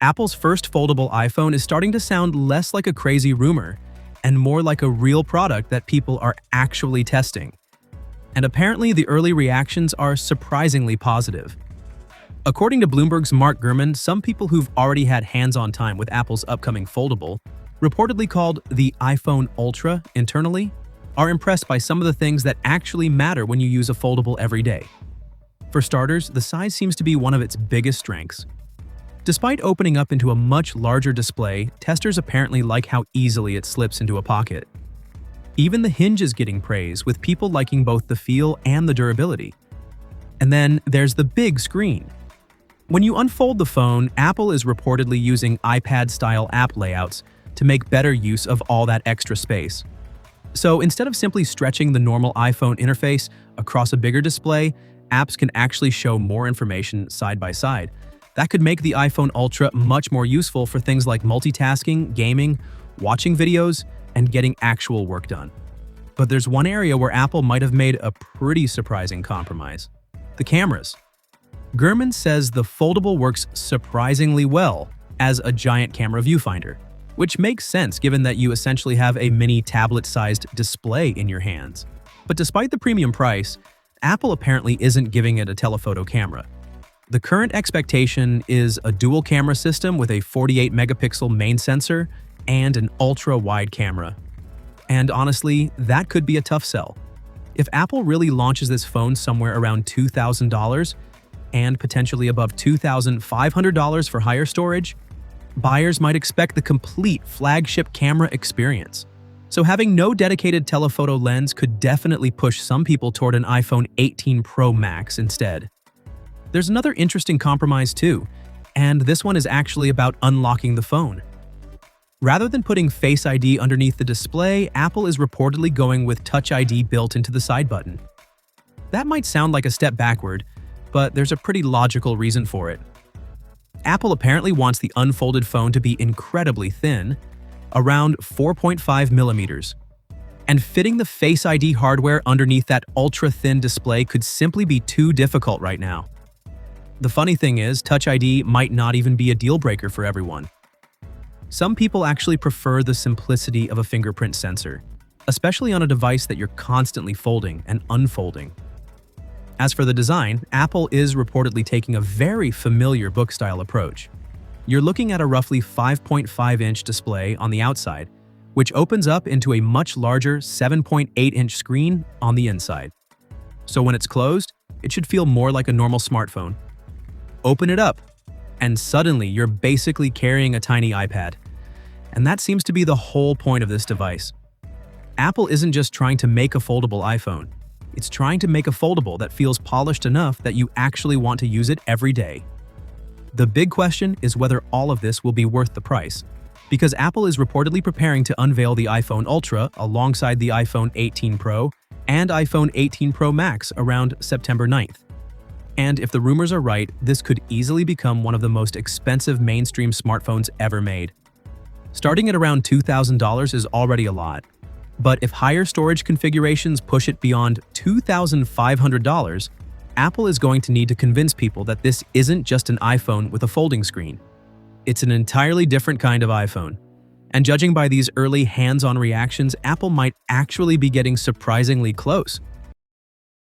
Apple's first foldable iPhone is starting to sound less like a crazy rumor and more like a real product that people are actually testing. And apparently, the early reactions are surprisingly positive. According to Bloomberg's Mark Gurman, some people who've already had hands-on time with Apple's upcoming foldable, reportedly called the iPhone Ultra internally, are impressed by some of the things that actually matter when you use a foldable every day. For starters, the size seems to be one of its biggest strengths. Despite opening up into a much larger display, testers apparently like how easily it slips into a pocket. Even the hinge is getting praise, with people liking both the feel and the durability. And then there's the big screen. When you unfold the phone, Apple is reportedly using iPad-style app layouts to make better use of all that extra space. So instead of simply stretching the normal iPhone interface across a bigger display, apps can actually show more information side by side. That could make the iPhone Ultra much more useful for things like multitasking, gaming, watching videos, and getting actual work done. But there's one area where Apple might have made a pretty surprising compromise: the cameras. Gurman says the foldable works surprisingly well as a giant camera viewfinder, which makes sense given that you essentially have a mini tablet-sized display in your hands. But despite the premium price, Apple apparently isn't giving it a telephoto camera. The current expectation is a dual-camera system with a 48-megapixel main sensor and an ultra-wide camera. And honestly, that could be a tough sell. If Apple really launches this phone somewhere around $2,000 and potentially above $2,500 for higher storage, buyers might expect the complete flagship camera experience. So having no dedicated telephoto lens could definitely push some people toward an iPhone 18 Pro Max instead. There's another interesting compromise too, and this one is actually about unlocking the phone. Rather than putting Face ID underneath the display, Apple is reportedly going with Touch ID built into the side button. That might sound like a step backward, but there's a pretty logical reason for it. Apple apparently wants the unfolded phone to be incredibly thin, around 4.5 millimeters. And fitting the Face ID hardware underneath that ultra-thin display could simply be too difficult right now. The funny thing is, Touch ID might not even be a deal breaker for everyone. Some people actually prefer the simplicity of a fingerprint sensor, especially on a device that you're constantly folding and unfolding. As for the design, Apple is reportedly taking a very familiar book-style approach. You're looking at a roughly 5.5-inch display on the outside, which opens up into a much larger 7.8-inch screen on the inside. So when it's closed, it should feel more like a normal smartphone. Open it up, and suddenly you're basically carrying a tiny iPad. And that seems to be the whole point of this device. Apple isn't just trying to make a foldable iPhone. It's trying to make a foldable that feels polished enough that you actually want to use it every day. The big question is whether all of this will be worth the price, because Apple is reportedly preparing to unveil the iPhone Ultra alongside the iPhone 18 Pro and iPhone 18 Pro Max around September 9th. And if the rumors are right, this could easily become one of the most expensive mainstream smartphones ever made. Starting at around $2,000 is already a lot, but if higher storage configurations push it beyond $2,500, Apple is going to need to convince people that this isn't just an iPhone with a folding screen. It's an entirely different kind of iPhone. And judging by these early hands-on reactions, Apple might actually be getting surprisingly close.